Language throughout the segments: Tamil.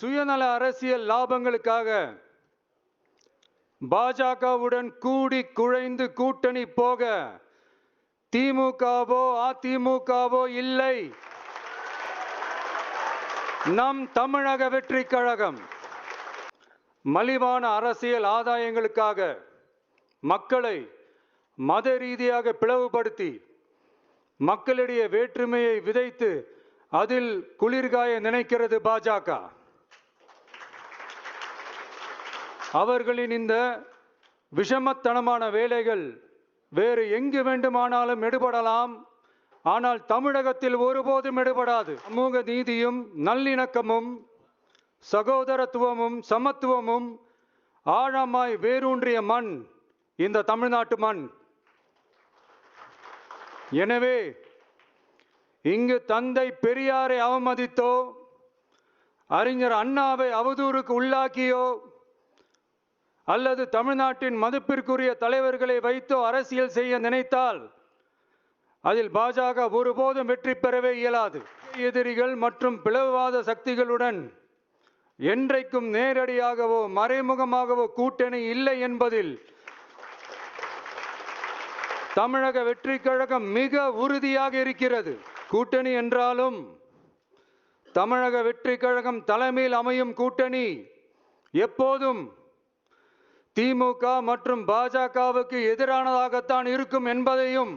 சுயநல அரசியல் லாபங்களுக்காக பாஜகவுடன் கூடி குழைந்து கூட்டணி போக திமுகவோ அதிமுகவோ இல்லை. நம் தமிழக வெற்றி கழகம் மலிவான அரசியல் ஆதாயங்களுக்காக மக்களை மத ரீதியாக பிளவுபடுத்தி மக்களிடையே வேற்றுமையை விதைத்து அதில் குளிர்காய நினைக்கிறது பாஜக. அவர்களின் இந்த விஷமத்தனமான வேலைகள் வேறு எங்கு வேண்டுமானாலும் எடுபடலாம், ஆனால் தமிழகத்தில் ஒருபோதும் எடுபடாது. சமூக நீதியும் நல்லிணக்கமும் சகோதரத்துவமும் சமத்துவமும் ஆழமாய் வேரூன்றிய மண் இந்த தமிழ்நாட்டு மண். எனவே இங்கு தந்தை பெரியாரை அவமதித்தோ அறிஞர் அண்ணாவை அவதூறுக்கு உள்ளாக்கியோ அல்லது தமிழ்நாட்டின் மதிப்பிற்குரிய தலைவர்களை வைத்தோ அரசியல் செய்ய நினைத்தால் அதில் பாஜக ஒருபோதும் வெற்றி பெறவே இயலாது. எதிரிகள் மற்றும் பிளவுவாத சக்திகளுடன் என்றைக்கும் நேரடியாகவோ மறைமுகமாகவோ கூட்டணி இல்லை என்பதில் தமிழக வெற்றி கழகம் மிக உறுதியாக இருக்கிறது. கூட்டணி என்றாலும் தமிழக வெற்றி கழகம் தலைமையில் அமையும் கூட்டணி எப்போதும் திமுக மற்றும் பாஜகவுக்கு எதிரானதாகத்தான் இருக்கும் என்பதையும்,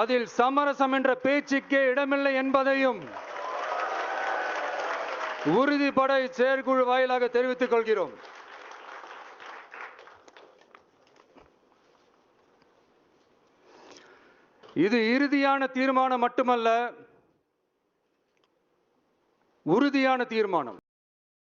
அதில் சமரசம் என்ற பேச்சுக்கே இடமில்லை என்பதையும் உறுதிபட செயற்குழு வாயிலாக தெரிவித்துக் கொள்கிறோம். இது இறுதியான தீர்மானம் மட்டுமல்ல, உறுதியான தீர்மானம்.